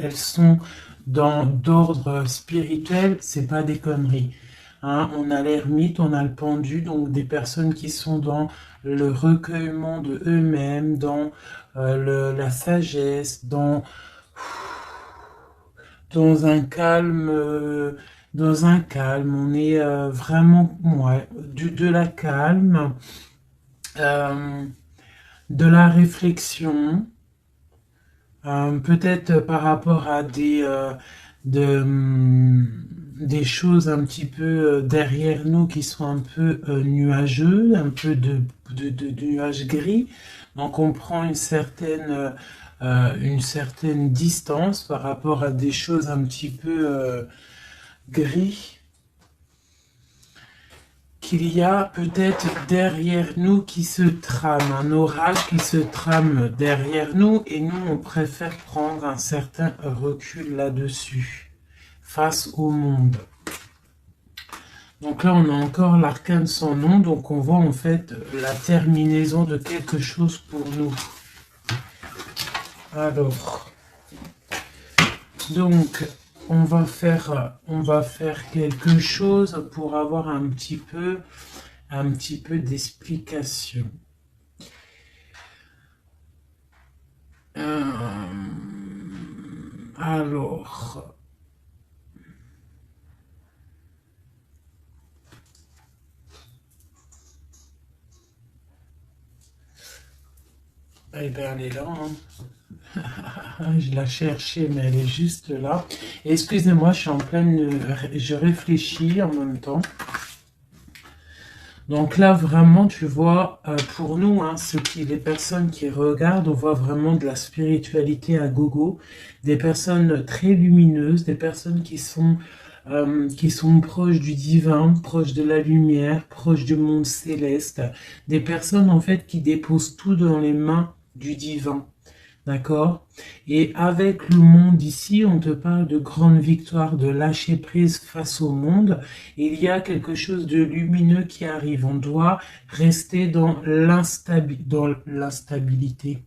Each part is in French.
elles sont d'ordre spirituel, c'est pas des conneries. Hein, on a l'ermite, on a le pendu, donc des personnes qui sont dans le recueillement de eux-mêmes, dans la sagesse, dans un calme, on est vraiment, ouais, de la calme, euh, de la réflexion, peut-être par rapport à des choses un petit peu derrière nous qui sont un peu nuageux, un peu de nuages gris. Donc on prend une certaine distance par rapport à des choses un petit peu gris qu'il y a peut-être derrière nous qui se trame, un orage qui se trame derrière nous et nous on préfère prendre un certain recul là-dessus face au monde. Donc là on a encore l'arcane sans nom, donc on voit en fait la terminaison de quelque chose pour nous. Alors, donc on va faire quelque chose pour avoir un petit peu d'explication. Alors, eh bien, elle est là. Hein. Je la cherchais, mais elle est juste là. Excusez-moi, je suis en pleine... Je réfléchis en même temps. Donc là, vraiment, tu vois, pour nous, hein, les personnes qui regardent, on voit vraiment de la spiritualité à gogo, des personnes très lumineuses, des personnes qui sont proches du divin, proches de la lumière, proches du monde céleste, des personnes en fait qui déposent tout dans les mains du divin. D'accord? Et avec le monde ici, on te parle de grande victoire, de lâcher prise face au monde. Il y a quelque chose de lumineux qui arrive. On doit rester dans l'instabilité.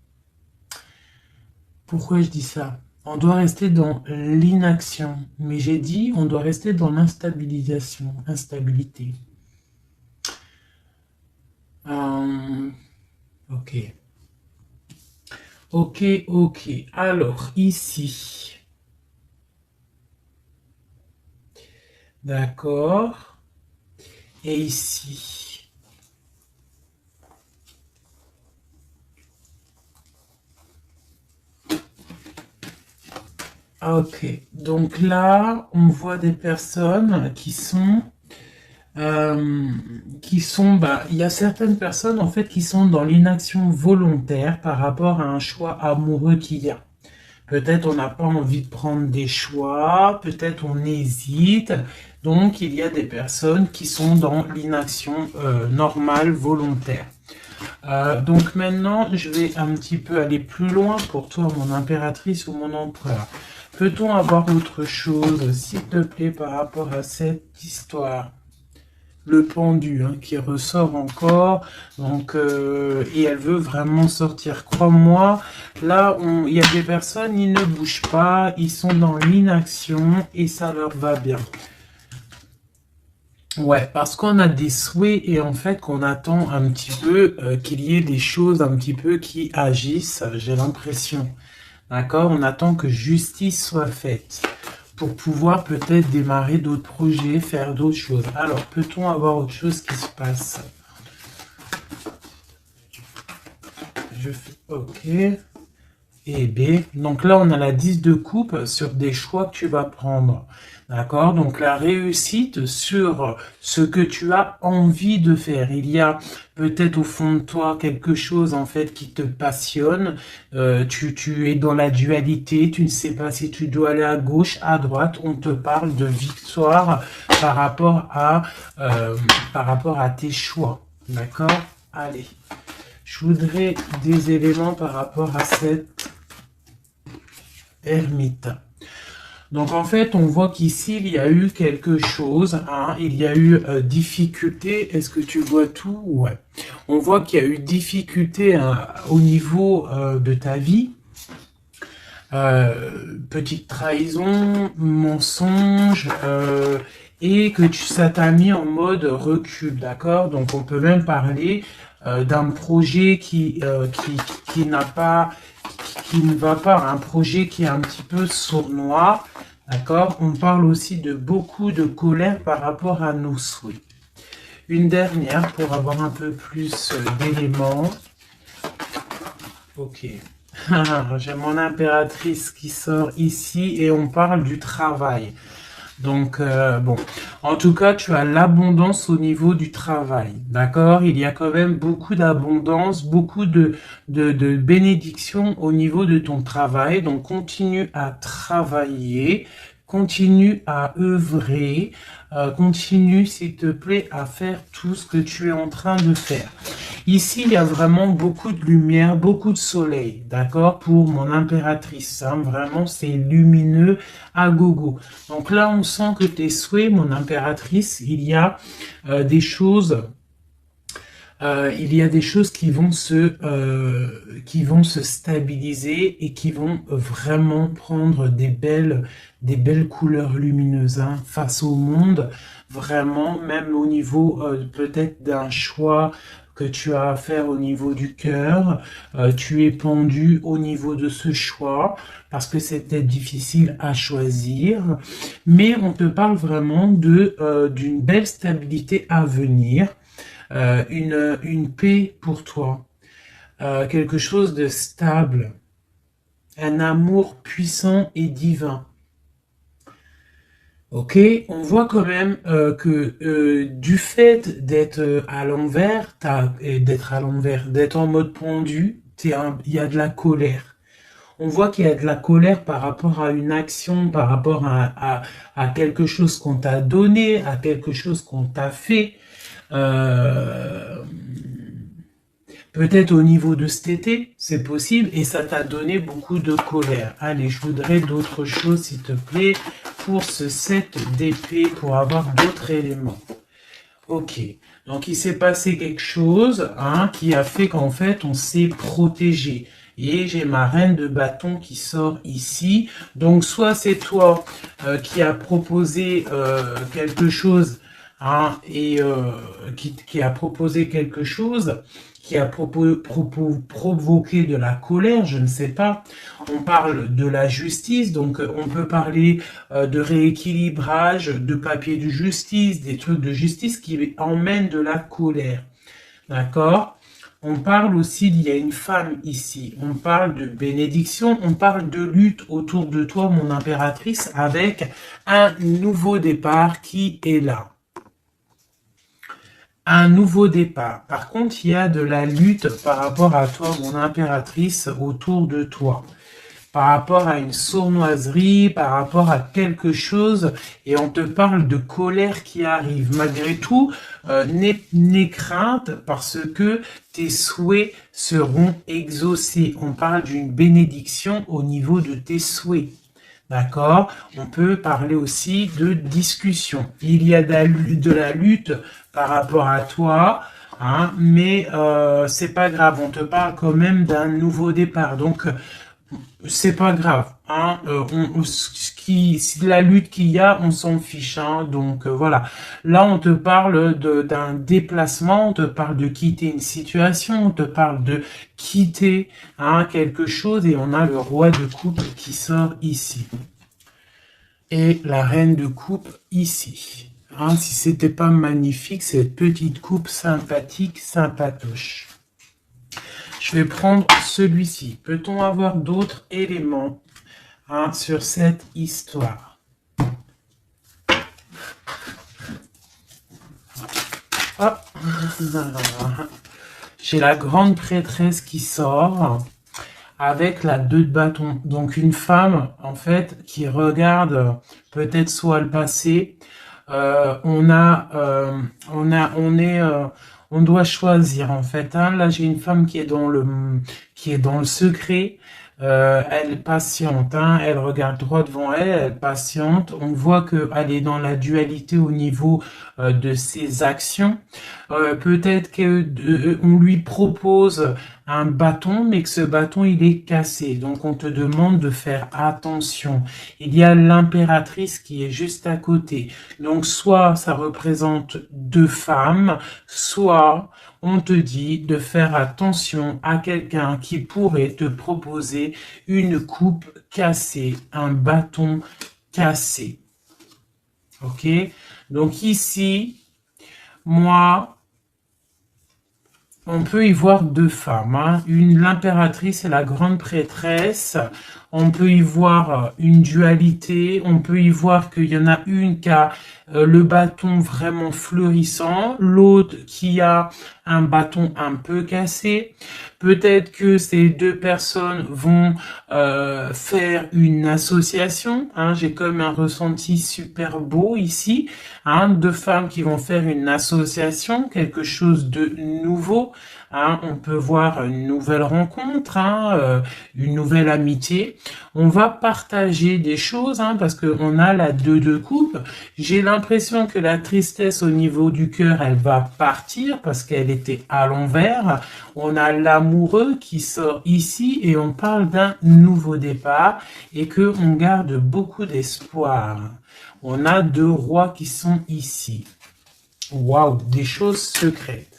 Pourquoi je dis ça? On doit rester dans l'inaction. Mais j'ai dit, on doit rester dans l'instabilisation, instabilité. Ok. Ok, ok. Alors, ici. D'accord. Et ici. Ok. Donc là, on voit des personnes qui sont... il y a certaines personnes en fait qui sont dans l'inaction volontaire par rapport à un choix amoureux qu'il y a. Peut-être on n'a pas envie de prendre des choix, peut-être on hésite. Donc il y a des personnes qui sont dans l'inaction normale, volontaire. Donc maintenant, je vais un petit peu aller plus loin pour toi, mon impératrice ou mon empereur. Peut-on avoir autre chose, s'il te plaît, par rapport à cette histoire? Le pendu hein, qui ressort encore, donc et elle veut vraiment sortir. Crois-moi, là, il y a des personnes, ils ne bougent pas, ils sont dans l'inaction et ça leur va bien. Ouais, parce qu'on a des souhaits et en fait qu'on attend un petit peu qu'il y ait des choses un petit peu qui agissent, j'ai l'impression. D'accord? On attend que justice soit faite pour pouvoir peut-être démarrer d'autres projets, faire d'autres choses. Alors, peut-on avoir autre chose qui se passe? Je fais OK. Et B. Donc là, on a la 10 de coupe sur des choix que tu vas prendre. D'accord? Donc la réussite sur ce que tu as envie de faire. Il y a peut-être au fond de toi quelque chose en fait qui te passionne. Tu es dans la dualité. Tu ne sais pas si tu dois aller à gauche, à droite. On te parle de victoire par rapport à tes choix. D'accord? Allez. Je voudrais des éléments par rapport à cette ermite. Donc en fait, on voit qu'ici, il y a eu quelque chose, hein, il y a eu difficulté. Est-ce que tu vois tout? Ouais. On voit qu'il y a eu difficulté hein, au niveau de ta vie. petite trahison, mensonge, et que ça t'a mis en mode recul, d'accord? Donc on peut même parler d'un projet qui n'a pas, qui ne va pas, un projet qui est un petit peu sournois, d'accord? On parle aussi de beaucoup de colère par rapport à nos souhaits. Une dernière pour avoir un peu plus d'éléments. Ok. J'ai mon impératrice qui sort ici et on parle du travail. Donc, bon, en tout cas, tu as l'abondance au niveau du travail, d'accord? Il y a quand même beaucoup d'abondance, beaucoup de bénédictions au niveau de ton travail. Donc, continue à travailler, continue à œuvrer, continue, s'il te plaît, à faire tout ce que tu es en train de faire. Ici, il y a vraiment beaucoup de lumière, beaucoup de soleil, d'accord, pour mon impératrice. Hein, vraiment, c'est lumineux à gogo. Donc là, on sent que tes souhaits, mon impératrice, des choses, il y a des choses qui vont se stabiliser et qui vont vraiment prendre des belles couleurs lumineuses hein, face au monde. Vraiment, même au niveau peut-être d'un choix que tu as à faire au niveau du cœur, tu es pendu au niveau de ce choix parce que c'était difficile à choisir, mais on te parle vraiment d'une belle stabilité à venir, une paix pour toi, quelque chose de stable, un amour puissant et divin. Ok, on voit quand même que du fait d'être à l'envers, d'être en mode pendu, il y a de la colère. On voit qu'il y a de la colère par rapport à une action, par rapport à quelque chose qu'on t'a donné, à quelque chose qu'on t'a fait. Peut-être au niveau de cet été, c'est possible, et ça t'a donné beaucoup de colère. Allez, je voudrais d'autres choses, s'il te plaît, pour ce set d'épée, pour avoir d'autres éléments. Ok, donc il s'est passé quelque chose hein, qui a fait qu'en fait, on s'est protégé. Et j'ai ma reine de bâton qui sort ici. Donc, soit c'est toi qui as proposé quelque chose, hein, et qui a proposé quelque chose, qui a provoqué de la colère, je ne sais pas. On parle de la justice, donc on peut parler de rééquilibrage, de papier de justice, des trucs de justice qui emmènent de la colère. D'accord? On parle aussi, il y a une femme ici, on parle de bénédiction, on parle de lutte autour de toi, mon impératrice, avec un nouveau départ qui est là. Un nouveau départ. Par contre, il y a de la lutte par rapport à toi, mon impératrice, autour de toi. Par rapport à une sournoiserie, par rapport à quelque chose, et on te parle de colère qui arrive. Malgré tout, n'aie crainte parce que tes souhaits seront exaucés. On parle d'une bénédiction au niveau de tes souhaits. D'accord? On peut parler aussi de discussion. Il y a de la lutte par rapport à toi, hein, mais c'est pas grave. On te parle quand même d'un nouveau départ. Donc, c'est pas grave. Hein, la lutte qu'il y a, on s'en fiche. Hein, donc, voilà. Là, on te parle d'un déplacement, on te parle de quitter une situation, on te parle de quitter hein, quelque chose, et on a le roi de coupe qui sort ici. Et la reine de coupe ici. Hein, si c'était pas magnifique, cette petite coupe sympathique, sympatoche. Je vais prendre celui-ci. Peut-on avoir d'autres éléments hein, sur cette histoire? Hop. J'ai la grande prêtresse qui sort avec la 2 de bâton. Donc une femme, en fait, qui regarde peut-être soit le passé. On doit choisir en fait. Hein. Là, j'ai une femme qui est dans le secret. Elle patiente, hein. Elle regarde droit devant elle, elle patiente. On voit qu'elle est dans la dualité au niveau de ses actions. Peut-être qu'on lui propose un bâton, mais que ce bâton, il est cassé. Donc, on te demande de faire attention. Il y a l'impératrice qui est juste à côté. Donc, soit ça représente deux femmes, soit on te dit de faire attention à quelqu'un qui pourrait te proposer une coupe cassée, un bâton cassé. Ok? Donc ici, moi, on peut y voir deux femmes, hein. L'impératrice et la grande prêtresse. On peut y voir une dualité. On peut y voir qu'il y en a une qui a le bâton vraiment fleurissant, l'autre qui a un bâton un peu cassé. Peut-être que ces deux personnes vont faire une association. Hein. J'ai comme un ressenti super beau ici. Hein, deux femmes qui vont faire une association, quelque chose de nouveau. Hein, on peut voir une nouvelle rencontre, hein, une nouvelle amitié. On va partager des choses, hein, parce qu'on a la 2 de coupe. J'ai l'impression que la tristesse au niveau du cœur, elle va partir parce qu'elle était à l'envers. On a l'amoureux qui sort ici et on parle d'un nouveau départ et que on garde beaucoup d'espoir. On a deux rois qui sont ici. Waouh, des choses secrètes.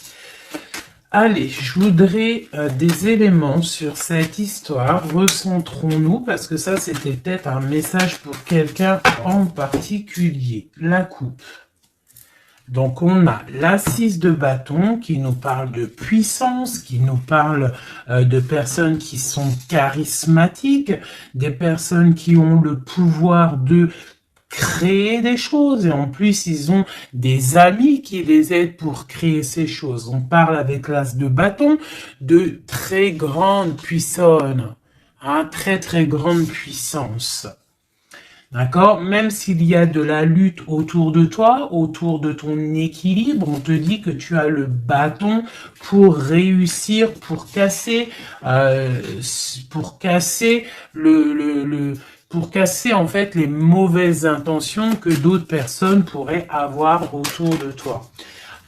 Allez, je voudrais des éléments sur cette histoire. Recentrons-nous, parce que ça, c'était peut-être un message pour quelqu'un en particulier. La coupe. Donc, on a l'assise de bâton qui nous parle de puissance, qui nous parle de personnes qui sont charismatiques, des personnes qui ont le pouvoir de créer des choses et en plus ils ont des amis qui les aident pour créer ces choses. On parle avec l'as de bâton de très grande puissance, hein, très grande puissance. D'accord? Même s'il y a de la lutte autour de toi, autour de ton équilibre, on te dit que tu as le bâton pour réussir, pour casser pour casser en fait les mauvaises intentions que d'autres personnes pourraient avoir autour de toi.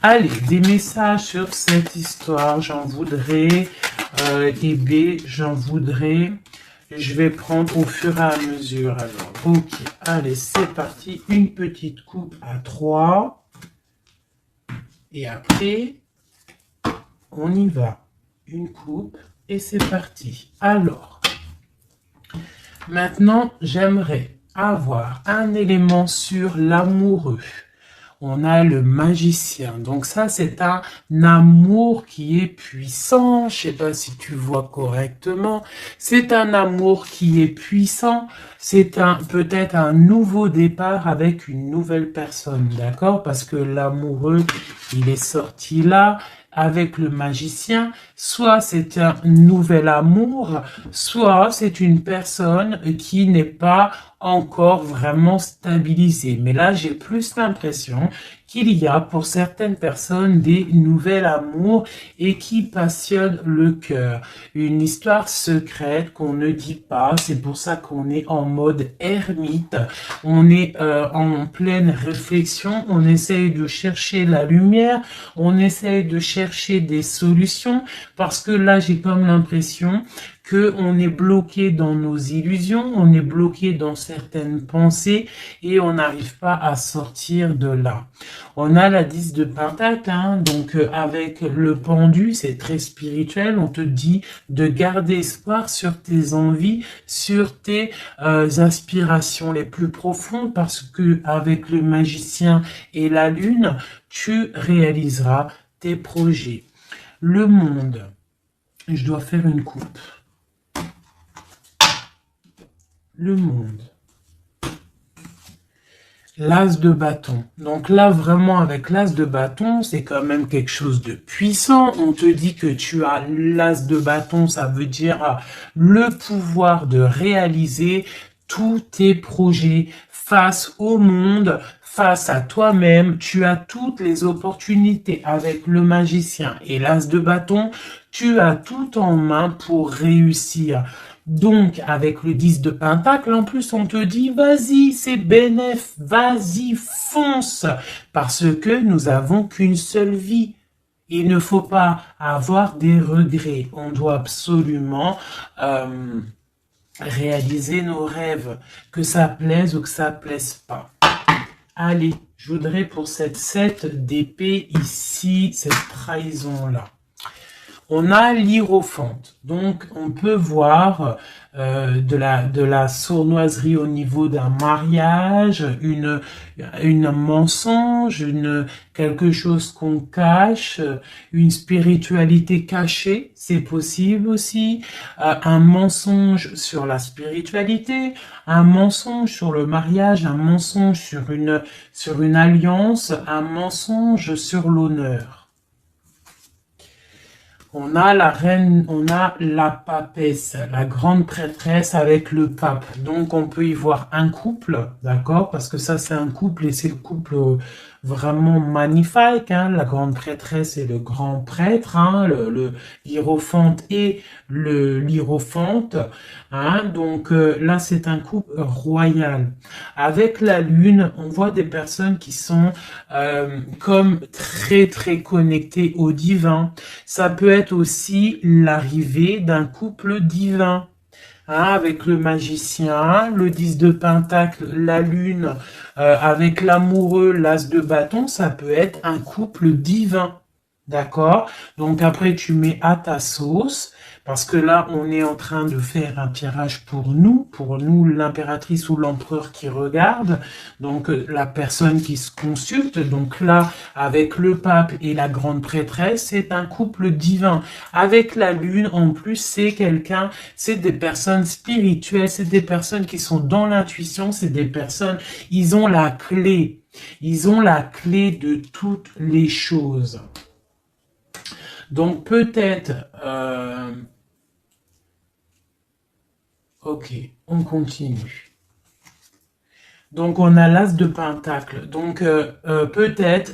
Allez, des messages sur cette histoire, j'en voudrais, et B, j'en voudrais. Je vais prendre au fur et à mesure. Alors, ok, allez, c'est parti. Une petite coupe à 3. Et après, on y va. Une coupe et c'est parti. Alors, maintenant, j'aimerais avoir un élément sur l'amoureux. On a le magicien. Donc ça, c'est un amour qui est puissant. Je sais pas si tu vois correctement. C'est un amour qui est puissant. C'est peut-être un nouveau départ avec une nouvelle personne. D'accord? Parce que l'amoureux, il est sorti là avec le magicien. Soit c'est un nouvel amour, soit c'est une personne qui n'est pas encore vraiment stabilisée. Mais là, j'ai plus l'impression qu'il y a pour certaines personnes des nouvelles amours et qui passionnent le cœur. Une histoire secrète qu'on ne dit pas. C'est pour ça qu'on est en mode ermite. On est en pleine réflexion. On essaye de chercher la lumière. On essaye de chercher des solutions parce que là, j'ai comme l'impression que on est bloqué dans nos illusions, on est bloqué dans certaines pensées et on n'arrive pas à sortir de là. On a la 10 de Pentacle, hein, donc avec le pendu, c'est très spirituel, on te dit de garder espoir sur tes envies, sur tes aspirations les plus profondes parce que avec le magicien et la lune, tu réaliseras tes projets. Le monde, je dois faire une coupe. Le monde. L'as de bâton. Donc là, vraiment, avec l'as de bâton, c'est quand même quelque chose de puissant. On te dit que tu as l'as de bâton, ça veut dire le pouvoir de réaliser tous tes projets face au monde, face à toi-même. Tu as toutes les opportunités avec le magicien et l'as de bâton. Tu as tout en main pour réussir. Donc, avec le 10 de Pentacle, en plus, on te dit, vas-y, c'est bénéf, vas-y, fonce, parce que nous avons qu'une seule vie. Il ne faut pas avoir des regrets. On doit absolument réaliser nos rêves, que ça plaise ou que ça plaise pas. Allez, je voudrais pour cette 7 d'épée ici, cette trahison-là. On a l'hiérophante, donc on peut voir de la sournoiserie au niveau d'un mariage, une mensonge, quelque chose qu'on cache, une spiritualité cachée, c'est possible aussi, un mensonge sur la spiritualité, un mensonge sur le mariage, un mensonge sur une alliance, un mensonge sur l'honneur. On a la reine, on a la papesse, la grande prêtresse avec le pape. Donc on peut y voir un couple, d'accord? Parce que ça c'est un couple et c'est le couple vraiment magnifique, hein? La grande prêtresse et le grand prêtre, hein? L'hiérophante et l'hiérophante, hein? Donc là c'est un couple royal. Avec la lune, on voit des personnes qui sont comme très très connectées au divin. Ça peut être aussi l'arrivée d'un couple divin. Hein, avec le magicien, le 10 de pentacle, la lune, avec l'amoureux, l'as de bâton, ça peut être un couple divin. D'accord? Donc après, tu mets à ta sauce, parce que là, on est en train de faire un tirage pour nous l'impératrice ou l'empereur qui regarde, donc la personne qui se consulte. Donc là, avec le pape et la grande prêtresse, c'est un couple divin. Avec la lune, en plus, c'est des personnes spirituelles, c'est des personnes qui sont dans l'intuition, c'est des personnes, ils ont la clé de toutes les choses. Donc peut-être, ok, on continue. Donc on a l'as de pentacle. Donc peut-être,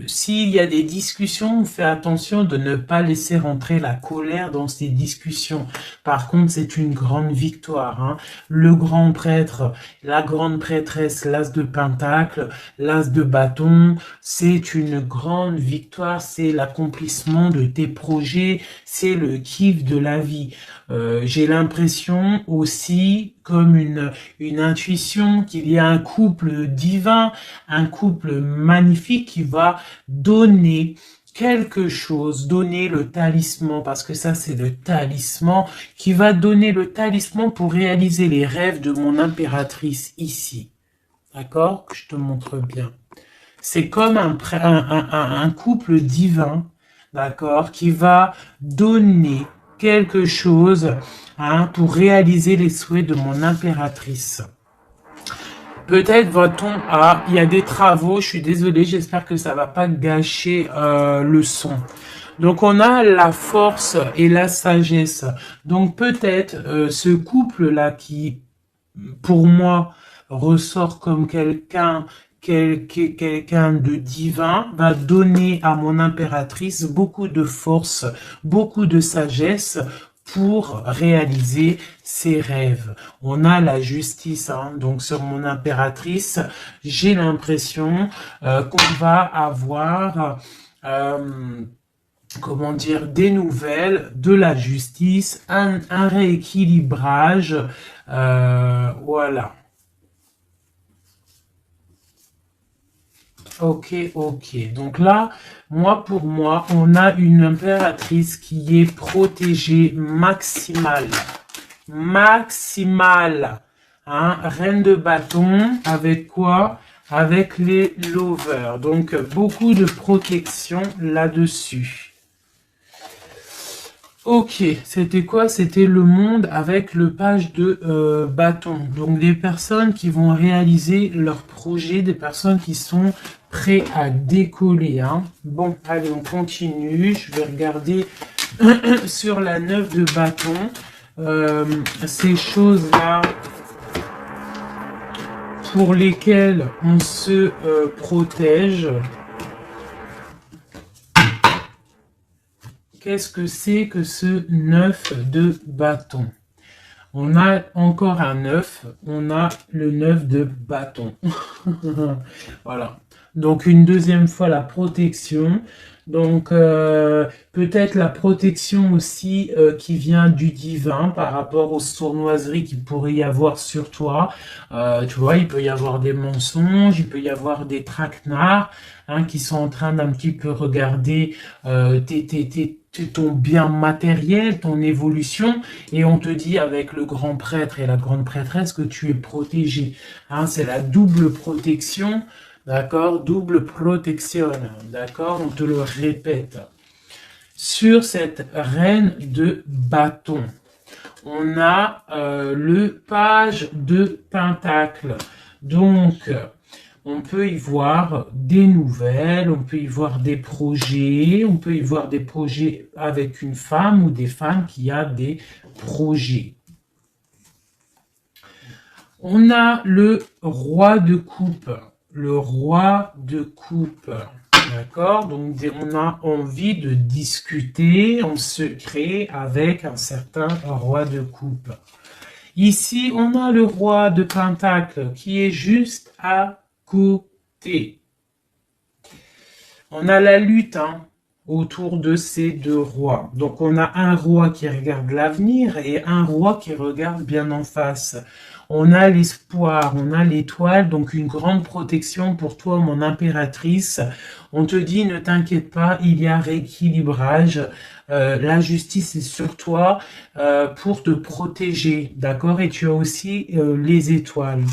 s'il y a des discussions, on fait attention de ne pas laisser rentrer la colère dans ces discussions. Par contre, c'est une grande victoire. Hein. Le grand prêtre, la grande prêtresse, l'as de pentacle, l'as de bâton, c'est une grande victoire. C'est l'accomplissement de tes projets, c'est le kiff de la vie. J'ai l'impression aussi, comme une intuition, qu'il y a un couple divin, un couple magnifique qui va donner quelque chose, donner le talisman, parce que ça c'est le talisman, qui va donner le talisman pour réaliser les rêves de mon impératrice ici. D'accord? Je te montre bien. C'est comme un couple divin, d'accord, qui va donner quelque chose, hein, pour réaliser les souhaits de mon impératrice. Peut-être va-t-on il y a des travaux, je suis désolée, j'espère que ça va pas gâcher le son. Donc on a la force et la sagesse. Donc peut-être ce couple-là qui, pour moi, ressort comme quelqu'un de divin, va donner à mon impératrice beaucoup de force, beaucoup de sagesse pour réaliser ses rêves. On a la justice, hein, donc sur mon impératrice, j'ai l'impression qu'on va avoir comment dire, des nouvelles, de la justice, un rééquilibrage, voilà. Ok. Donc là, pour moi, on a une impératrice qui est protégée maximale. Hein? Reine de bâton, avec quoi? Avec les lovers. Donc, beaucoup de protection là-dessus. Ok, c'était quoi? C'était le monde avec le page de bâton. Donc des personnes qui vont réaliser leur projet, des personnes qui sont prêts à décoller. Hein. Bon, allez, on continue. Je vais regarder sur la 9 de bâton. Ces choses-là pour lesquelles on se protège. Qu'est-ce que c'est que ce 9 de bâton? On a encore un 9, on a le 9 de bâton. Voilà. Donc une deuxième fois la protection. Donc, peut-être la protection aussi qui vient du divin par rapport aux sournoiseries qu'il pourrait y avoir sur toi. Tu vois, il peut y avoir des mensonges, il peut y avoir des traquenards hein, qui sont en train d'un petit peu regarder ton bien matériel, ton évolution, et on te dit avec le grand prêtre et la grande prêtresse que tu es protégé. Hein, c'est la double protection. D'accord? Double protection. D'accord? On te le répète. Sur cette reine de bâton, on a le page de pentacle. Donc, on peut y voir des nouvelles, on peut y voir des projets, on peut y voir des projets avec une femme ou des femmes qui a des projets. On a le roi de coupe. Le roi de coupe. D'accord? Donc, on a envie de discuter en secret avec un certain roi de coupe. Ici, on a le roi de pentacle qui est juste à côté. On a la lutte autour de ces deux rois. Donc, on a un roi qui regarde l'avenir et un roi qui regarde bien en face. On a l'espoir, on a l'étoile, donc une grande protection pour toi, mon impératrice. On te dit, ne t'inquiète pas, il y a rééquilibrage. La justice est sur toi pour te protéger, d'accord? Et tu as aussi les étoiles.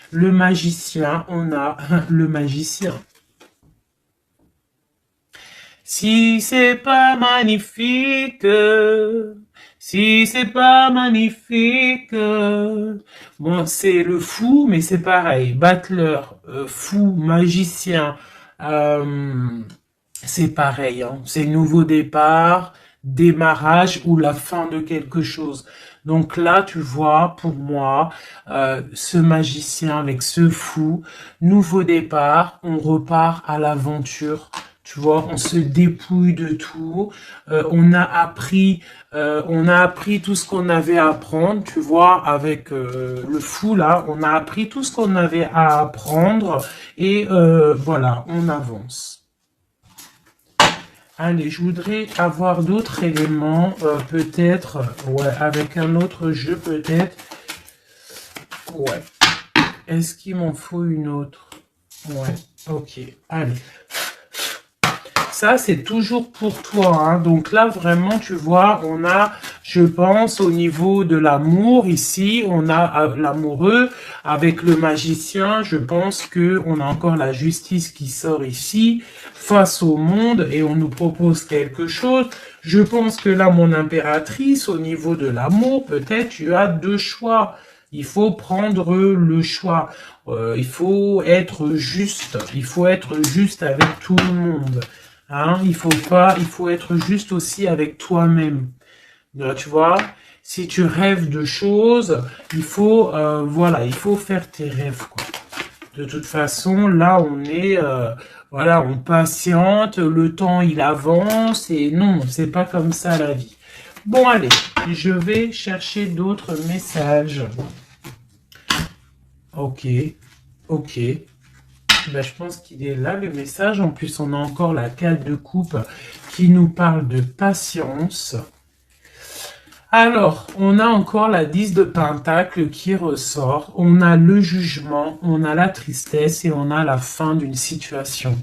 Le magicien, on a le magicien. Si c'est pas magnifique, si c'est pas magnifique, bon, c'est le fou, mais c'est pareil. Battleur, fou, magicien, c'est pareil. Hein. C'est nouveau départ, démarrage ou la fin de quelque chose. Donc là, tu vois, pour moi, ce magicien avec ce fou, nouveau départ, on repart à l'aventure. Tu vois, on se dépouille de tout. On a appris tout ce qu'on avait à apprendre. Tu vois, avec le fou là, on a appris tout ce qu'on avait à apprendre et voilà, on avance. Allez, je voudrais avoir d'autres éléments, peut-être, ouais, avec un autre jeu, peut-être. Ouais. Est-ce qu'il m'en faut une autre? Ouais, ok. Allez. Ça, c'est toujours pour toi. Hein. Donc là, vraiment, tu vois, on a, je pense, au niveau de l'amour, ici, on a l'amoureux avec le magicien. Je pense que on a encore la justice qui sort ici, face au monde, et on nous propose quelque chose. Je pense que là, mon impératrice, au niveau de l'amour, peut-être tu as deux choix. Il faut prendre le choix. Il faut être juste. Il faut être juste avec tout le monde. Hein, il faut être juste aussi avec toi-même. Tu vois, si tu rêves de choses, il faut, voilà, il faut faire tes rêves, quoi. De toute façon, là, on est, voilà, on patiente, le temps, il avance, et non, c'est pas comme ça la vie. Bon, allez, je vais chercher d'autres messages. Ok, ok. Ben, je pense qu'il est là, le message. En plus, on a encore la 4 de coupe qui nous parle de patience. Alors, on a encore la 10 de pentacle qui ressort. On a le jugement, on a la tristesse et on a la fin d'une situation.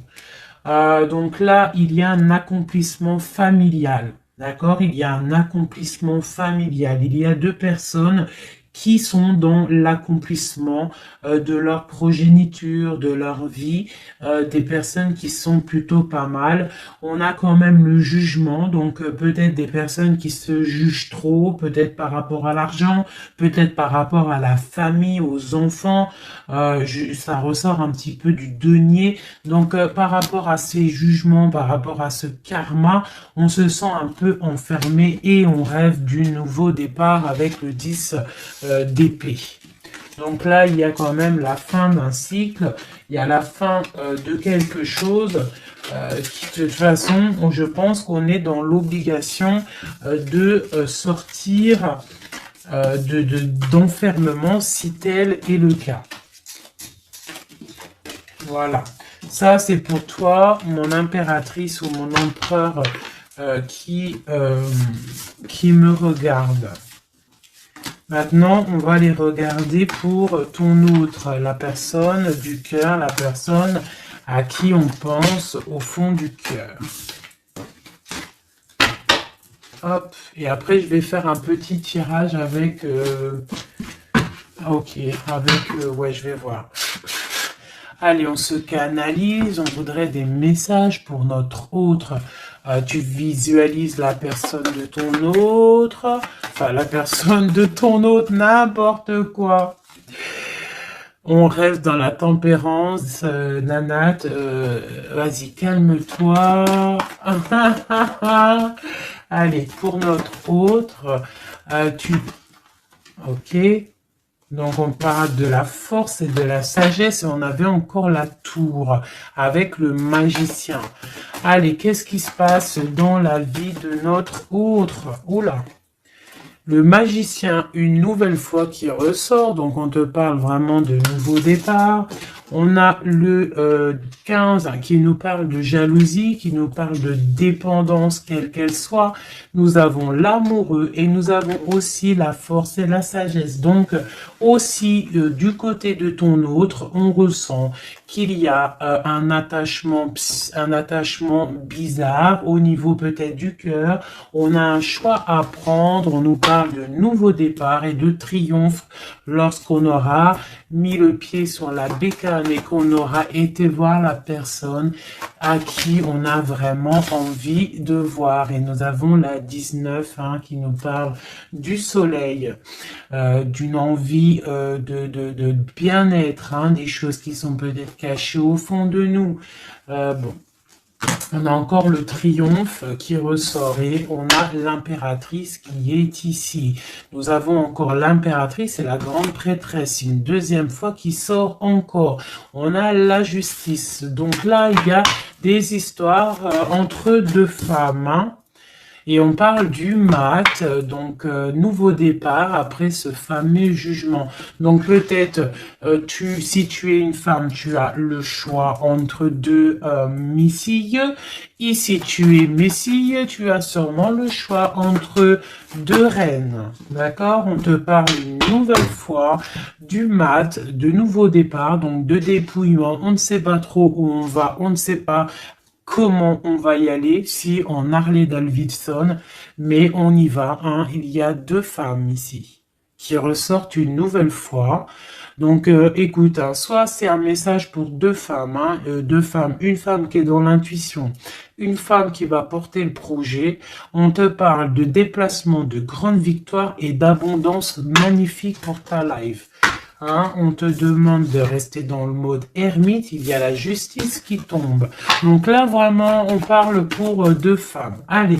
Donc là, il y a un accomplissement familial. D'accord? Il y a un accomplissement familial. Il y a deux personnes qui sont dans l'accomplissement de leur progéniture, de leur vie, des personnes qui sont plutôt pas mal. On a quand même le jugement, donc peut-être des personnes qui se jugent trop, peut-être par rapport à l'argent, peut-être par rapport à la famille, aux enfants. Ça ressort un petit peu du denier. Donc par rapport à ces jugements, par rapport à ce karma, on se sent un peu enfermé et on rêve du nouveau départ avec le 10 d'épée. Donc là, il y a quand même la fin d'un cycle, il y a la fin de quelque chose qui, de toute façon, je pense qu'on est dans l'obligation de sortir d'enfermement si tel est le cas. Voilà. Ça, c'est pour toi, mon impératrice ou mon empereur qui me regarde. Maintenant, on va les regarder pour ton autre, la personne du cœur, la personne à qui on pense au fond du cœur. Hop, et après je vais faire un petit tirage avec... ok, avec... ouais, je vais voir. Allez, on se canalise, on voudrait des messages pour notre autre. Tu visualises la personne de ton autre, enfin la personne de ton autre, n'importe quoi. On reste dans la tempérance, Nanate, vas-y, calme-toi. Allez, pour notre autre, ok, donc on parle de la force et de la sagesse et on avait encore la tour avec le magicien. Allez, qu'est-ce qui se passe dans la vie de notre autre? Oula! Le magicien, une nouvelle fois qui ressort, donc on te parle vraiment de nouveau départ. On a le 15 qui nous parle de jalousie, qui nous parle de dépendance, quelle qu'elle soit. Nous avons l'amoureux et nous avons aussi la force et la sagesse. Donc aussi du côté de ton autre, on ressent qu'il y a un attachement bizarre au niveau peut-être du cœur. On a un choix à prendre. On nous parle de nouveau départ et de triomphe lorsqu'on aura mis le pied sur la bécane et qu'on aura été voir la personne à qui on a vraiment envie de voir. Et nous avons la 19 qui nous parle du soleil, d'une envie de bien-être, des choses qui sont peut-être cachées au fond de nous. Bon. On a encore le triomphe qui ressort et on a l'impératrice qui est ici. Nous avons encore l'impératrice et la grande prêtresse, une deuxième fois qui sort encore. On a la justice. Donc là, il y a des histoires entre deux femmes. Et on parle du mat, donc nouveau départ après ce fameux jugement. Donc peut-être, si tu es une femme, tu as le choix entre deux missilles. Ici, tu es messille, tu as sûrement le choix entre deux reines. D'accord? On te parle une nouvelle fois du mat, de nouveau départ, donc de dépouillement. On ne sait pas trop où on va, on ne sait pas comment on va y aller si on Harley Davidson, mais on y va. Il y a deux femmes ici qui ressortent une nouvelle fois. Donc, écoute, soit c'est un message pour deux femmes, une femme qui est dans l'intuition, une femme qui va porter le projet. On te parle de déplacement, de grande victoire et d'abondance magnifique pour ta life. On te demande de rester dans le mode ermite, il y a la justice qui tombe. Donc là, vraiment, on parle pour deux femmes. Allez,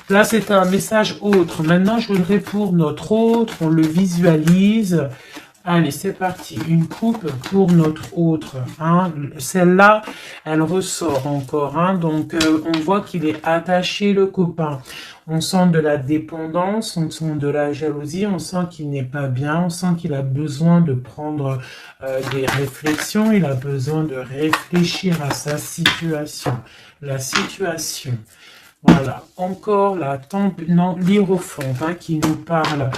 là, c'est un message autre. Maintenant, je voudrais pour notre autre, on le visualise. Allez, c'est parti. Une coupe pour notre autre. Celle-là, elle ressort encore. Donc, on voit qu'il est attaché, le copain. On sent de la dépendance, on sent de la jalousie, on sent qu'il n'est pas bien, on sent qu'il a besoin de prendre des réflexions, il a besoin de réfléchir à sa situation. La situation. Voilà, encore l'Hiérophante qui nous parle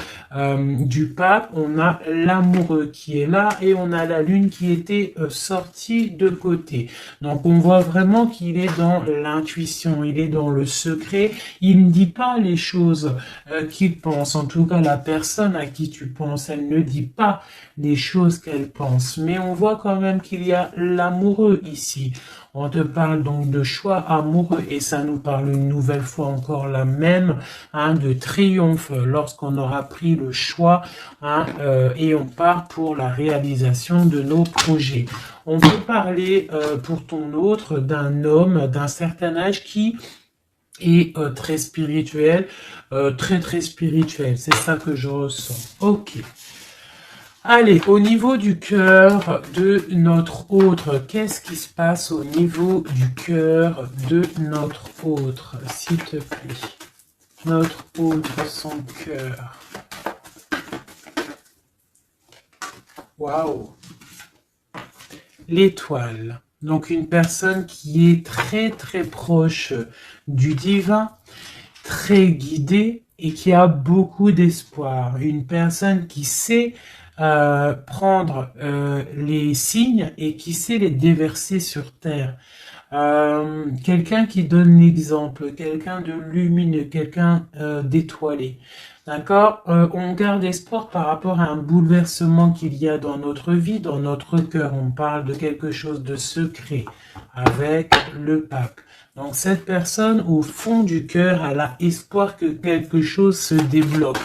du pape. On a l'amoureux qui est là et on a la lune qui était sortie de côté. Donc on voit vraiment qu'il est dans l'intuition, il est dans le secret. Il ne dit pas les choses qu'il pense. En tout cas, la personne à qui tu penses, elle ne dit pas les choses qu'elle pense. Mais on voit quand même qu'il y a l'amoureux ici. On te parle donc de choix amoureux et ça nous parle une nouvelle fois encore la même, de triomphe lorsqu'on aura pris le choix et on part pour la réalisation de nos projets. On peut parler pour ton autre d'un homme d'un certain âge qui est très spirituel, très spirituel. C'est ça que je ressens. Ok. Allez, au niveau du cœur de notre autre, qu'est-ce qui se passe au niveau du cœur de notre autre, s'il te plaît? Notre autre, son cœur. Waouh! L'étoile. Donc une personne qui est très très proche du divin, très guidée et qui a beaucoup d'espoir. Une personne qui sait prendre les signes et qui sait les déverser sur terre. Quelqu'un qui donne l'exemple, quelqu'un de lumineux, quelqu'un d'étoilé. D'accord. On garde espoir par rapport à un bouleversement qu'il y a dans notre vie, dans notre cœur. On parle de quelque chose de secret avec le pape. Donc cette personne, au fond du cœur, elle a espoir que quelque chose se débloque.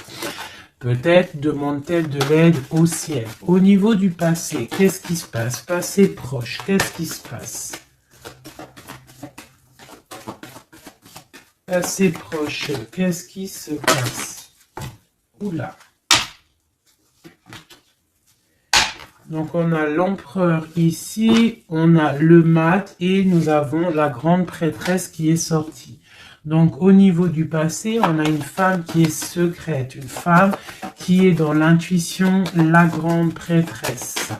Peut-être demande-t-elle de l'aide au ciel. Au niveau du passé, qu'est-ce qui se passe? Passé proche, qu'est-ce qui se passe? Passé proche, qu'est-ce qui se passe? Oula. Donc on a l'empereur ici, on a le mat et nous avons la grande prêtresse qui est sortie. Donc au niveau du passé, on a une femme qui est secrète, une femme qui est dans l'intuition, la grande prêtresse.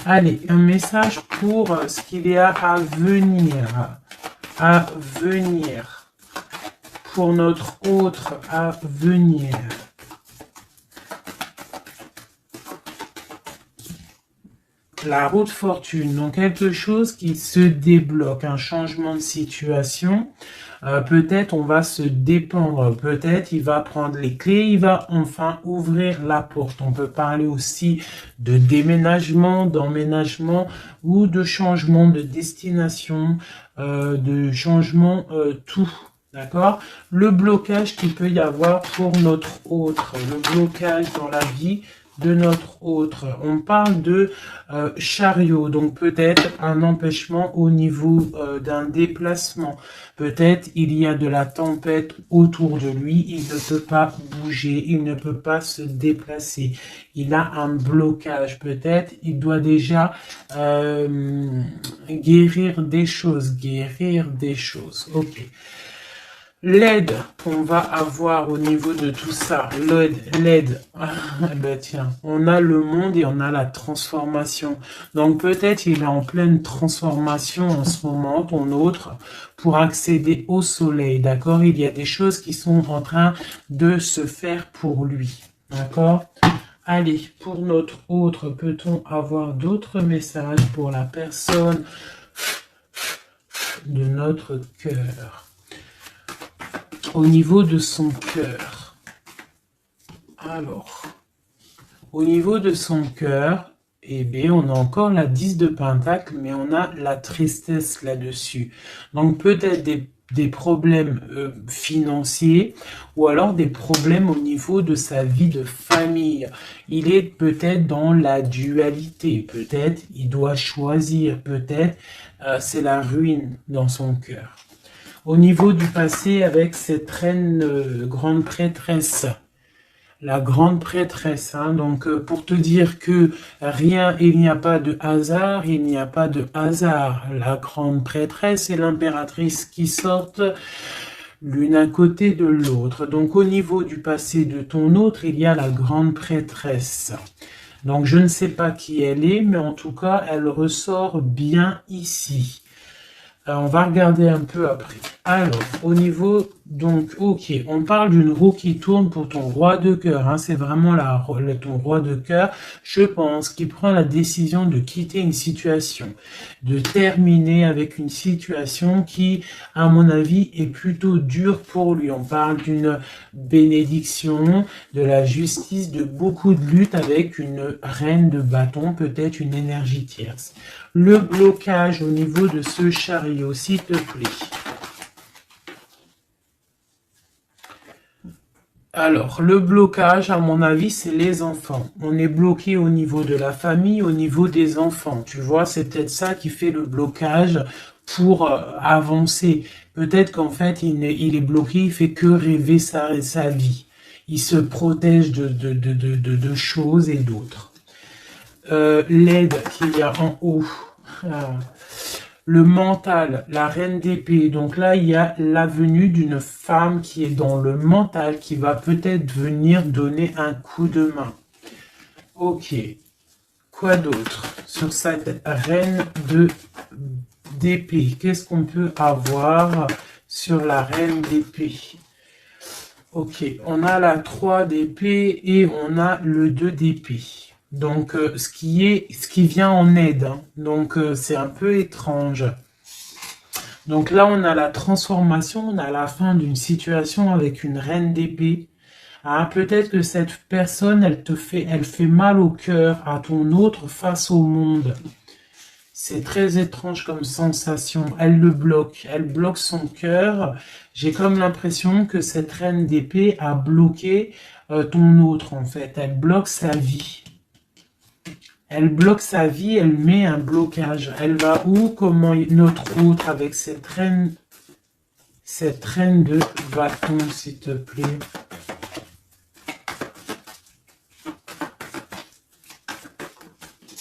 Allez, un message pour ce qu'il y a à venir. À venir. Pour notre autre avenir. La route fortune, donc quelque chose qui se débloque, un changement de situation. Peut-être on va se dépendre, peut-être il va prendre les clés, il va enfin ouvrir la porte. On peut parler aussi de déménagement, d'emménagement ou de changement de destination, de changement tout. D'accord? Le blocage qu'il peut y avoir pour notre autre, le blocage dans la vie de notre autre. On parle de chariot, donc peut-être un empêchement au niveau d'un déplacement. Peut-être il y a de la tempête autour de lui, il ne peut pas bouger, il ne peut pas se déplacer. Il a un blocage, peut-être il doit déjà guérir des choses, Ok. L'aide qu'on va avoir au niveau de tout ça, l'aide, ben tiens, on a le monde et on a la transformation. Donc peut-être il est en pleine transformation en ce moment, ton autre, pour accéder au soleil, d'accord? Il y a des choses qui sont en train de se faire pour lui, d'accord? Allez, pour notre autre, peut-on avoir d'autres messages pour la personne de notre cœur? Au niveau de son cœur. Alors, au niveau de son cœur, eh bien, on a encore la 10 de Pentacle, mais on a la tristesse là-dessus. Donc, peut-être des problèmes financiers ou alors des problèmes au niveau de sa vie de famille. Il est peut-être dans la dualité. Peut-être il doit choisir. Peut-être c'est la ruine dans son cœur. Au niveau du passé avec cette reine grande prêtresse, la grande prêtresse, hein, donc pour te dire que rien, il n'y a pas de hasard, il n'y a pas de hasard. La grande prêtresse et l'impératrice qui sortent l'une à côté de l'autre. Donc au niveau du passé de ton autre, il y a la grande prêtresse. Donc je ne sais pas qui elle est, mais en tout cas, elle ressort bien ici. On va regarder un peu après. Alors, au niveau, donc, ok, on parle d'une roue qui tourne pour ton roi de cœur. Hein, c'est vraiment ton roi de cœur, je pense, qui prend la décision de quitter une situation, de terminer avec une situation qui, à mon avis, est plutôt dure pour lui. On parle d'une bénédiction, de la justice, de beaucoup de lutte avec une reine de bâton, peut-être une énergie tierce. Le blocage au niveau de ce chariot, s'il te plaît. Alors, le blocage, à mon avis, c'est les enfants. On est bloqué au niveau de la famille, au niveau des enfants. Tu vois, c'est peut-être ça qui fait le blocage pour avancer. Peut-être qu'en fait, il est bloqué, il fait que rêver sa vie. Il se protège de choses et d'autres. L'aide qu'il y a en haut. Le mental, la reine d'épée. Donc là, il y a la venue d'une femme qui est dans le mental, qui va peut-être venir donner un coup de main. Ok. Quoi d'autre sur cette reine d'épée. Qu'est-ce qu'on peut avoir sur la reine d'épée? Ok, on a la 3 d'épée et on a le 2 d'épée. Donc, ce qui vient en aide. Hein. Donc, c'est un peu étrange. Donc là, on a la transformation, on a la fin d'une situation avec une reine d'épée. Ah, peut-être que cette personne, elle fait mal au cœur à ton autre face au monde. C'est très étrange comme sensation. Elle bloque son cœur. J'ai comme l'impression que cette reine d'épée a bloqué ton autre en fait. Elle bloque sa vie. Elle bloque sa vie, elle met un blocage. Elle va où? Comment notre autre avec cette reine de bâton, s'il te plaît.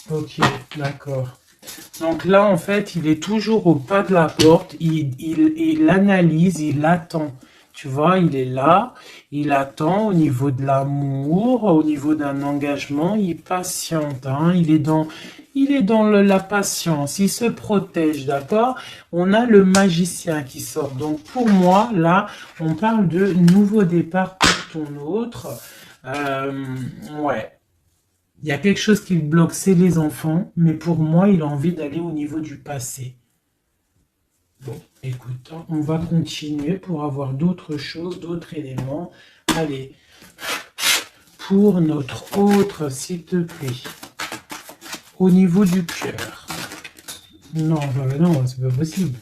Ok, d'accord. Donc là, en fait, il est toujours au pas de la porte. Il analyse, il attend. Tu vois, il est là, il attend au niveau de l'amour, au niveau d'un engagement, il patiente. Hein, il est dans la patience, il se protège, d'accord? On a le magicien qui sort. Donc pour moi, là, on parle de nouveau départ pour ton autre. Ouais. Il y a quelque chose qui le bloque, c'est les enfants, mais pour moi, il a envie d'aller au niveau du passé. Bon, écoute, hein, on va continuer pour avoir d'autres choses, d'autres éléments. Allez, pour notre autre, s'il te plaît, au niveau du cœur. Non, non, c'est pas possible.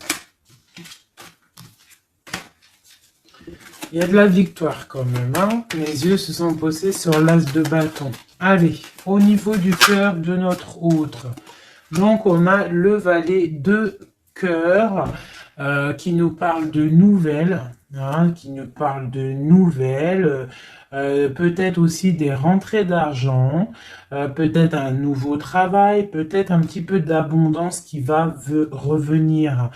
Il y a de la victoire quand même, hein. Mes yeux se sont posés sur l'as de bâton. Allez, au niveau du cœur de notre autre. Donc, on a le valet de cœur qui nous parle de nouvelles, hein, peut-être aussi des rentrées d'argent, peut-être un nouveau travail, peut-être un petit peu d'abondance qui va revenir.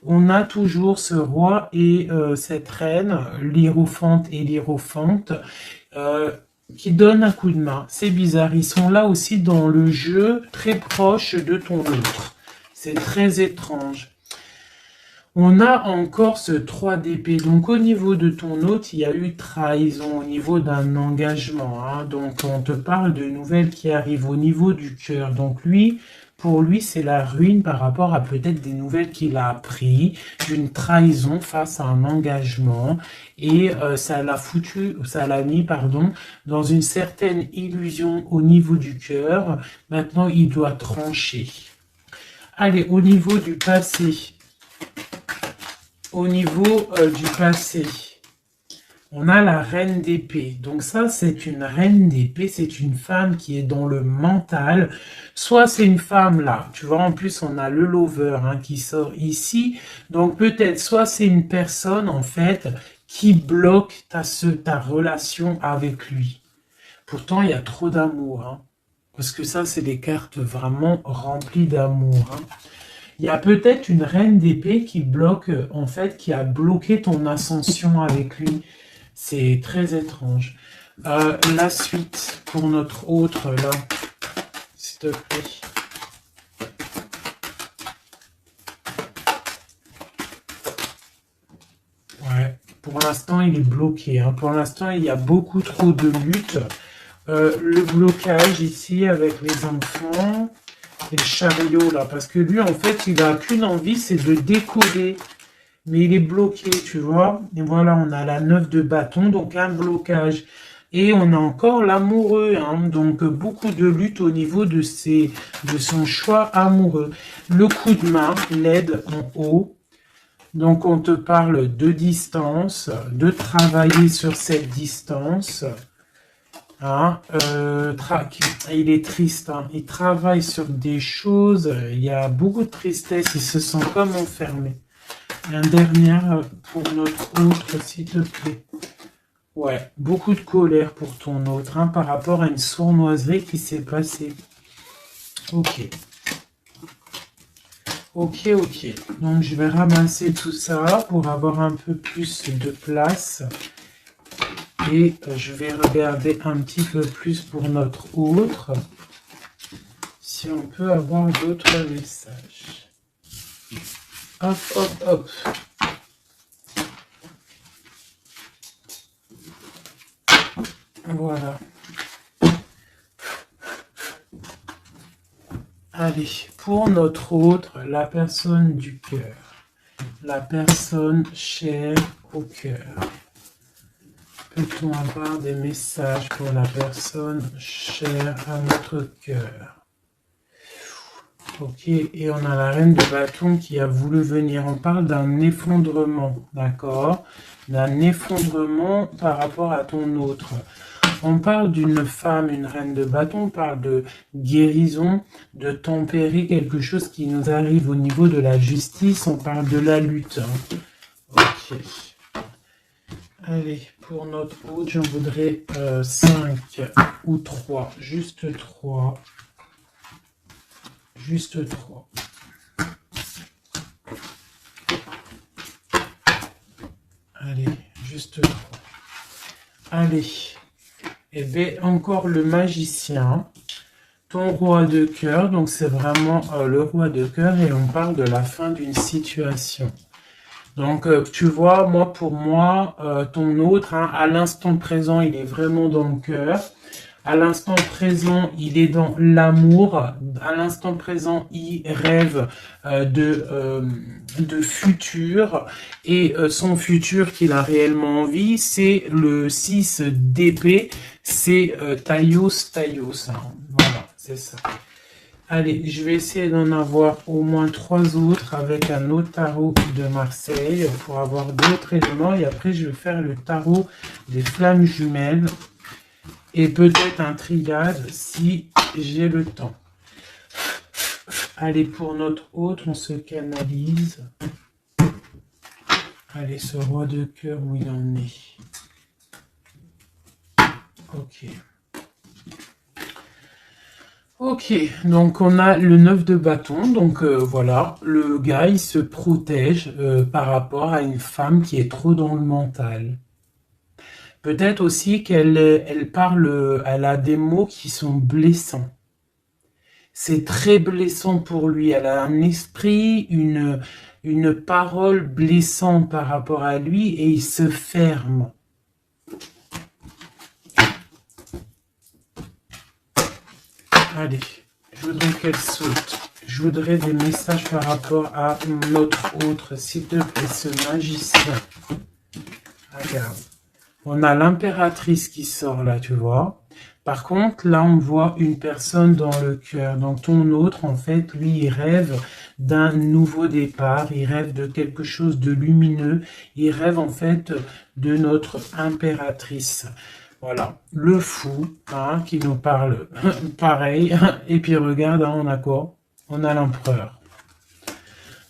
On a toujours ce roi et cette reine, l'hiérophante et l'hiérophante, qui donnent un coup de main. C'est bizarre, ils sont là aussi dans le jeu, très proche de ton autre. C'est très étrange. On a encore ce 3 d'épée. Donc au niveau de ton autre, il y a eu trahison au niveau d'un engagement. Hein. Donc on te parle de nouvelles qui arrivent au niveau du cœur. Donc lui, pour lui, c'est la ruine par rapport à peut-être des nouvelles qu'il a appris, d'une trahison face à un engagement. Et ça l'a mis, pardon, dans une certaine illusion au niveau du cœur. Maintenant, il doit trancher. Allez, au niveau du passé. Au niveau du passé, on a la reine d'épée. Donc ça, c'est une reine d'épée, c'est une femme qui est dans le mental. Soit c'est une femme là, tu vois, en plus on a le lover hein, qui sort ici. Donc peut-être, soit c'est une personne en fait qui bloque ta relation avec lui. Pourtant, il y a trop d'amour. Hein, parce que ça, c'est des cartes vraiment remplies d'amour. Hein. Il y a peut-être une reine d'épée qui bloque, en fait, qui a bloqué ton ascension avec lui. C'est très étrange. La suite pour notre autre, là, s'il te plaît. Ouais, pour l'instant, il est bloqué. Hein. Pour l'instant, il y a beaucoup trop de luttes. Le blocage ici avec les enfants... Et le chariot là, parce que lui en fait il a qu'une envie, c'est de décoller, mais il est bloqué, tu vois. Et voilà, on a la 9 de bâton, donc un blocage. Et on a encore l'amoureux, hein, donc beaucoup de lutte au niveau de son choix amoureux. Le coup de main, l'aide en haut. Donc on te parle de distance, de travailler sur cette distance. Hein, il est triste, hein. Il travaille sur des choses, il y a beaucoup de tristesse, il se sent comme enfermé. Et un dernier pour notre autre, s'il te plaît. Ouais, beaucoup de colère pour ton autre, hein, par rapport à une sournoiserie qui s'est passée. Ok. Ok. Donc je vais ramasser tout ça pour avoir un peu plus de place. Et je vais regarder un petit peu plus pour notre autre, si on peut avoir d'autres messages. Hop, hop, hop. Voilà. Allez, pour notre autre, la personne du cœur. La personne chère au cœur. Peut-on avoir des messages pour la personne chère à notre cœur? Ok, et on a la reine de bâton qui a voulu venir. On parle d'un effondrement, d'accord? D'un effondrement par rapport à ton autre. On parle d'une femme, une reine de bâton, on parle de guérison, de tempérer quelque chose qui nous arrive au niveau de la justice, on parle de la lutte. Ok. Allez, pour notre autre, j'en voudrais 5 ou 3, juste 3. Juste 3. Allez, juste 3. Allez. Et bien, encore le magicien. Ton roi de cœur. Donc, c'est vraiment le roi de cœur. Et on parle de la fin d'une situation. Donc, tu vois, moi, pour moi, ton autre, hein, à l'instant présent, il est vraiment dans le cœur. À l'instant présent, il est dans l'amour. À l'instant présent, il rêve de futur. Et son futur qu'il a réellement envie, c'est le 6 d'épée. C'est Taios. Hein. Voilà, c'est ça. Allez, je vais essayer d'en avoir au moins 3 autres avec un autre tarot de Marseille pour avoir d'autres éléments. Et après, je vais faire le tarot des flammes jumelles. Et peut-être un triade si j'ai le temps. Allez, pour notre autre, on se canalise. Allez, ce roi de cœur, où il en est. Ok. Ok, donc on a le 9 de bâton. Donc voilà, le gars, il se protège par rapport à une femme qui est trop dans le mental. Peut-être aussi qu'elle parle, elle a des mots qui sont blessants. C'est très blessant pour lui. Elle a un esprit, une parole blessante par rapport à lui et il se ferme. Allez, je voudrais qu'elle saute. Je voudrais des messages par rapport à notre autre, s'il te plaît, ce magicien. Regarde. On a l'impératrice qui sort là, tu vois. Par contre, là, on voit une personne dans le cœur. Donc, ton autre, en fait, lui, il rêve d'un nouveau départ. Il rêve de quelque chose de lumineux. Il rêve, en fait, de notre impératrice. Voilà. Le fou, hein, qui nous parle pareil. Et puis, regarde, hein, on a quoi? On a l'empereur.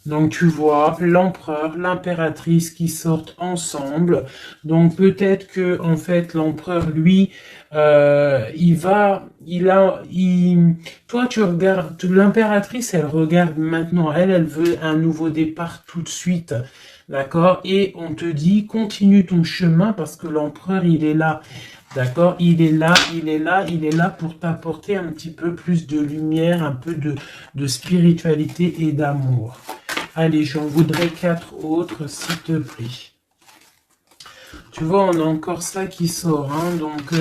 Donc tu vois l'empereur, l'impératrice qui sortent ensemble. Donc peut-être que en fait l'empereur lui, toi tu regardes, l'impératrice elle regarde maintenant, elle veut un nouveau départ tout de suite, d'accord? Et on te dit continue ton chemin parce que l'empereur il est là. D'accord, il est là pour t'apporter un petit peu plus de lumière, un peu de spiritualité et d'amour. Allez, j'en voudrais 4 autres, s'il te plaît. Tu vois, on a encore ça qui sort, hein, donc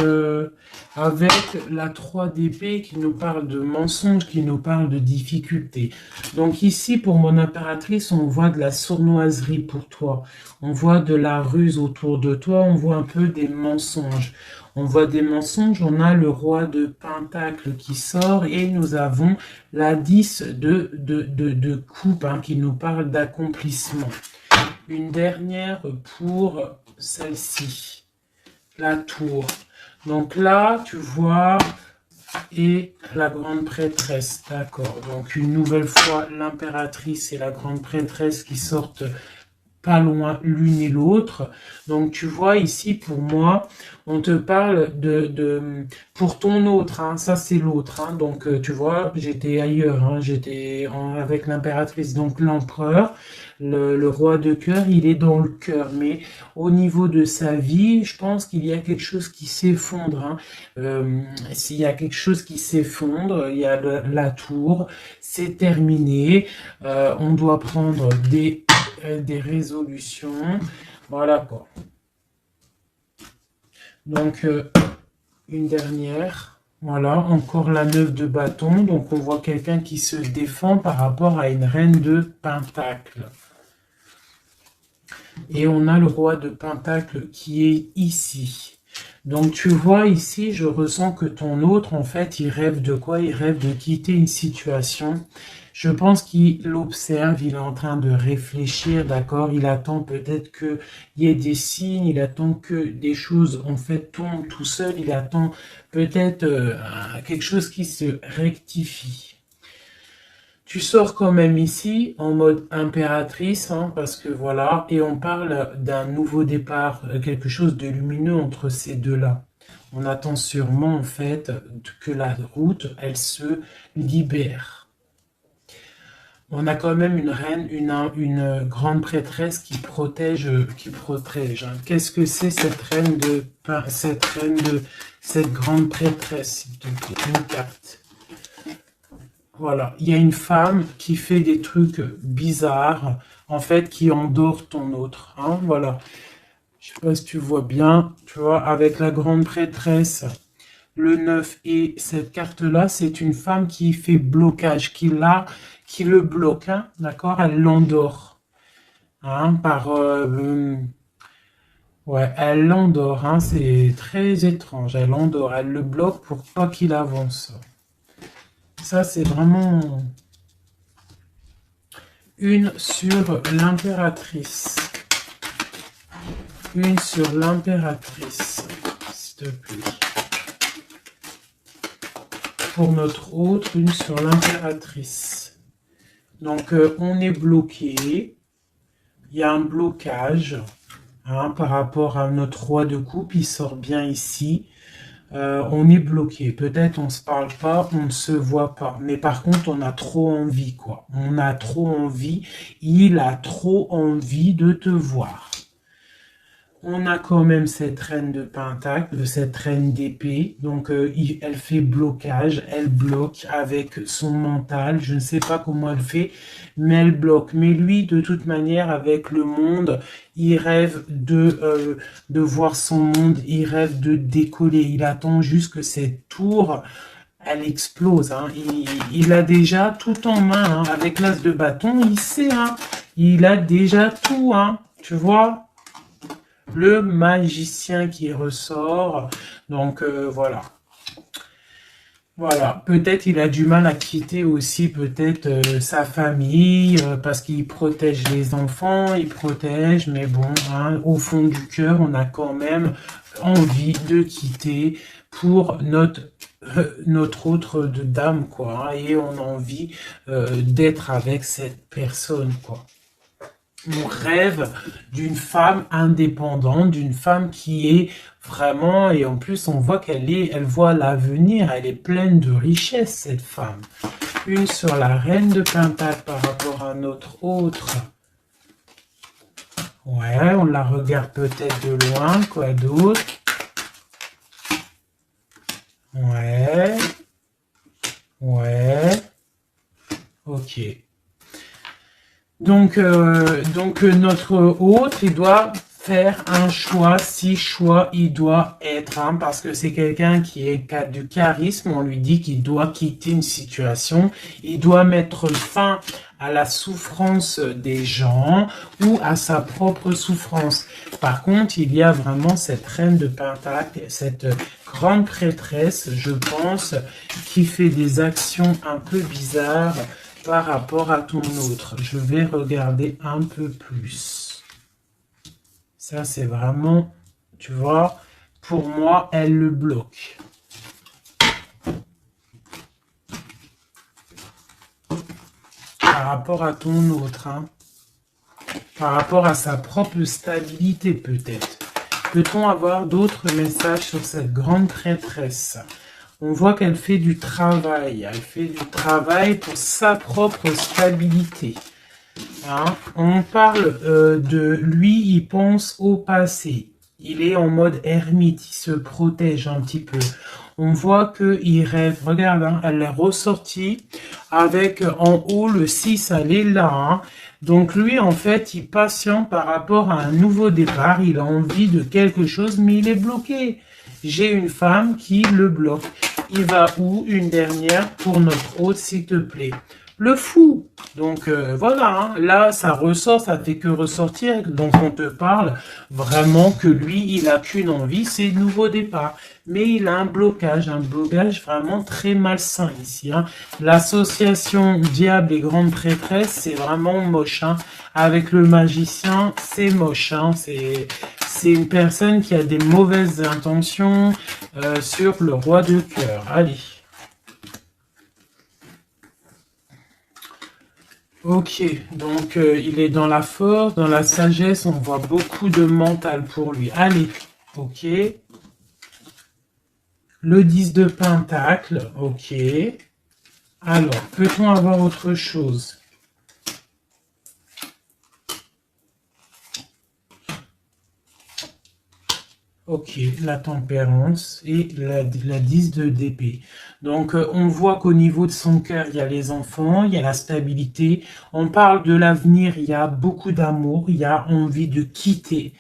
avec la 3 d'épée qui nous parle de mensonges, qui nous parle de difficultés. Donc ici, pour mon impératrice, on voit de la sournoiserie pour toi. On voit de la ruse autour de toi, on voit un peu des mensonges. On voit des mensonges, on a le roi de Pentacle qui sort et nous avons la 10 de coupe hein, qui nous parle d'accomplissement. Une dernière pour celle-ci, la tour. Donc là, tu vois, et la grande prêtresse, d'accord. Donc une nouvelle fois, l'impératrice et la grande prêtresse qui sortent pas loin l'une et l'autre. Donc tu vois ici pour moi, on te parle pour ton autre, hein, ça c'est l'autre. Hein, donc tu vois, j'étais ailleurs, hein, avec l'impératrice, donc l'empereur. Le roi de cœur, il est dans le cœur, mais au niveau de sa vie, je pense qu'il y a quelque chose qui s'effondre. Hein. S'il y a quelque chose qui s'effondre, il y a la tour, c'est terminé. On doit prendre des résolutions. Voilà quoi. Donc, une dernière. Voilà, encore la 9 de bâton. Donc, on voit quelqu'un qui se défend par rapport à une reine de pentacle. Et on a le roi de pentacle qui est ici. Donc tu vois ici, je ressens que ton autre, en fait, il rêve de quoi? Il rêve de quitter une situation. Je pense qu'il observe, il est en train de réfléchir, d'accord? Il attend peut-être qu'il y ait des signes, il attend que des choses, en fait, tombent tout seul. Il attend peut-être quelque chose qui se rectifie. Tu sors quand même ici en mode impératrice, hein, parce que voilà, et on parle d'un nouveau départ, quelque chose de lumineux entre ces deux-là. On attend sûrement en fait que la route, elle se libère. On a quand même une reine, une grande prêtresse qui protège, hein. Qu'est-ce que c'est cette grande prêtresse, s'il te plaît, une carte. Voilà, il y a une femme qui fait des trucs bizarres, en fait, qui endort ton autre. Hein, voilà. Je sais pas si tu vois bien, tu vois, avec la grande prêtresse, le 9 et cette carte-là, c'est une femme qui fait blocage, qui le bloque, hein, d'accord? Elle l'endort. Hein, ouais, elle l'endort, hein, c'est très étrange. Elle l'endort, elle le bloque pour pas qu'il avance. Ça, c'est vraiment une sur l'impératrice. Une sur l'impératrice, s'il te plaît. Pour notre autre, une sur l'impératrice. Donc, on est bloqué. Il y a un blocage, hein, par rapport à notre roi de coupe. Il sort bien ici. On est bloqué. Peut-être on se parle pas, on ne se voit pas. Mais par contre, on a trop envie, quoi. On a trop envie. Il a trop envie de te voir. On a quand même cette reine de pentacle, cette reine d'épée. Donc, elle fait blocage. Elle bloque avec son mental. Je ne sais pas comment elle fait, mais elle bloque. Mais lui, de toute manière, avec le monde, il rêve de voir son monde. Il rêve de décoller. Il attend juste que cette tour, elle explose. Hein. Il a déjà tout en main. Hein. Avec l'as de bâton, il sait. Hein. Il a déjà tout. Hein. Tu vois? Le magicien qui ressort. Donc, voilà. Voilà, peut-être il a du mal à quitter aussi peut-être sa famille parce qu'il protège les enfants, il protège, mais bon, hein, au fond du cœur, on a quand même envie de quitter pour notre autre de dame, quoi, hein, et on a envie d'être avec cette personne, quoi. On rêve d'une femme indépendante, d'une femme qui est vraiment, et en plus on voit elle voit l'avenir, elle est pleine de richesse cette femme. Une sur la reine de pentacle par rapport à notre autre. Ouais, on la regarde peut-être de loin, quoi d'autre? Ouais. Ouais. Ok. Donc notre hôte, il doit faire un choix, si choix il doit être, hein, parce que c'est quelqu'un qui est du charisme, on lui dit qu'il doit quitter une situation, il doit mettre fin à la souffrance des gens ou à sa propre souffrance. Par contre, il y a vraiment cette reine de pentacle, cette grande prêtresse, je pense, qui fait des actions un peu bizarres par rapport à ton autre. Je vais regarder un peu plus. Ça, c'est vraiment, tu vois, pour moi, elle le bloque. Par rapport à ton autre, hein. par rapport à sa propre stabilité peut-être. Peut-on avoir d'autres messages sur cette grande prêtresse? On voit qu'elle fait du travail. Elle fait du travail pour sa propre stabilité. Hein? On parle de lui, il pense au passé. Il est en mode ermite, il se protège un petit peu. On voit qu'il rêve. Regarde, hein, elle est ressortie avec en haut le 6, elle est là. Hein. Donc lui, en fait, il patiente par rapport à un nouveau départ. Il a envie de quelque chose, mais il est bloqué. J'ai une femme qui le bloque. Il va où? Une dernière pour notre hôte, s'il te plaît. Le fou. Donc voilà, hein. Là ça ressort, ça fait que ressortir. Donc on te parle vraiment que lui, il a qu'une envie, c'est nouveau départ. Mais il a un blocage vraiment très malsain ici. Hein. L'association diable et grande prêtresse, c'est vraiment moche. Hein. Avec le magicien, c'est moche. Hein. C'est une personne qui a des mauvaises intentions sur le roi de cœur. Allez. Ok, donc il est dans la force, dans la sagesse, on voit beaucoup de mental pour lui. Allez, ok. Le 10 de pentacle, ok. Alors, peut-on avoir autre chose? Ok, la tempérance et la 10 de d'épée. Donc, on voit qu'au niveau de son cœur, il y a les enfants, il y a la stabilité. On parle de l'avenir, il y a beaucoup d'amour, il y a envie de quitter.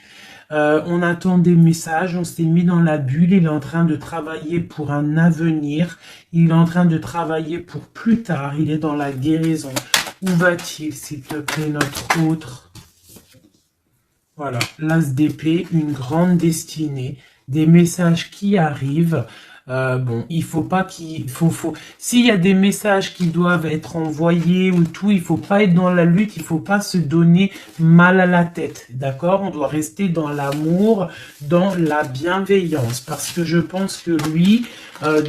On attend des messages, on s'est mis dans la bulle, il est en train de travailler pour un avenir, il est en train de travailler pour plus tard, il est dans la guérison. Où va-t-il, s'il te plaît, notre autre? Voilà, l'as d'épée, une grande destinée, des messages qui arrivent. Bon, il faut pas s'il y a des messages qui doivent être envoyés ou tout, il faut pas être dans la lutte, il faut pas se donner mal à la tête, d'accord? On doit rester dans l'amour, dans la bienveillance, parce que je pense que lui,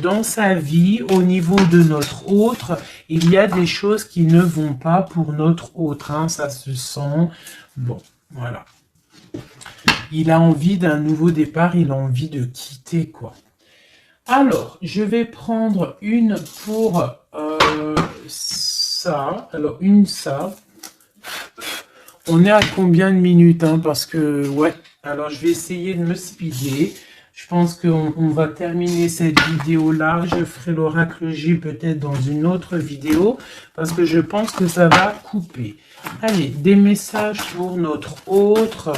dans sa vie, au niveau de notre autre, il y a des choses qui ne vont pas pour notre autre, hein, ça se sent. Bon, voilà. Il a envie d'un nouveau départ, il a envie de quitter, quoi. Alors, je vais prendre une pour ça. Alors, ça. On est à combien de minutes, hein, parce que, ouais. Alors, je vais essayer de me speeder. Je pense qu'on va terminer cette vidéo-là. Je ferai l'oracle J peut-être dans une autre vidéo, parce que je pense que ça va couper. Allez, des messages pour notre autre...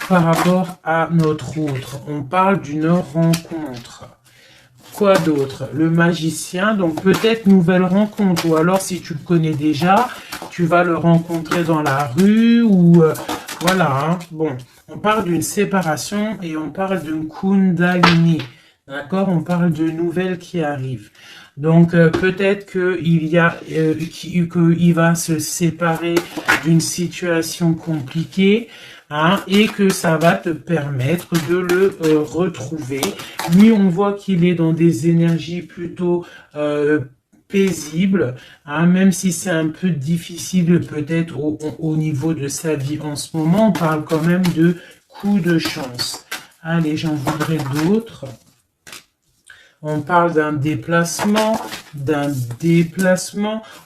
par rapport à notre autre, on parle d'une rencontre. Quoi d'autre? Le magicien, donc peut-être nouvelle rencontre, ou alors si tu le connais déjà, tu vas le rencontrer dans la rue, ou voilà, hein. Bon, on parle d'une séparation et on parle d'une kundalini, d'accord? On parle de nouvelles qui arrivent. Donc peut-être qu'il va se séparer d'une situation compliquée, hein, et que ça va te permettre de le retrouver. Lui, on voit qu'il est dans des énergies plutôt paisibles, hein, même si c'est un peu difficile peut-être au niveau de sa vie en ce moment. On parle quand même de coup de chance. Allez, j'en voudrais d'autres. On parle d'un déplacement,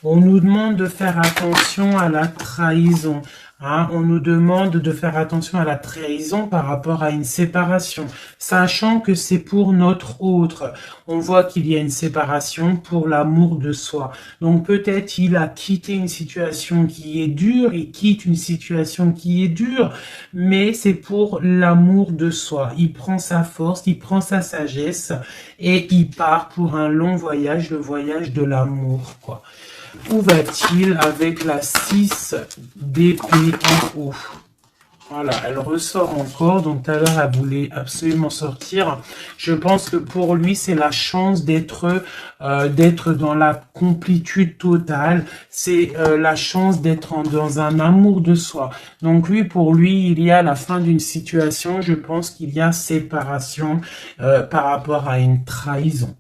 On nous demande de faire attention à la trahison. Hein, on nous demande de faire attention à la trahison par rapport à une séparation, sachant que c'est pour notre autre. On voit qu'il y a une séparation pour l'amour de soi. Donc peut-être il a quitté une situation qui est dure, il quitte une situation qui est dure, mais c'est pour l'amour de soi. Il prend sa force, il prend sa sagesse et il part pour un long voyage, le voyage de l'amour, quoi. Où va-t-il avec la 6 d'épée en haut? Voilà, elle ressort encore. Donc tout à l'heure, elle voulait absolument sortir. Je pense que pour lui, c'est la chance d'être dans la complétude totale. C'est la chance d'être dans un amour de soi. Donc lui, pour lui, il y a la fin d'une situation. Je pense qu'il y a séparation par rapport à une trahison.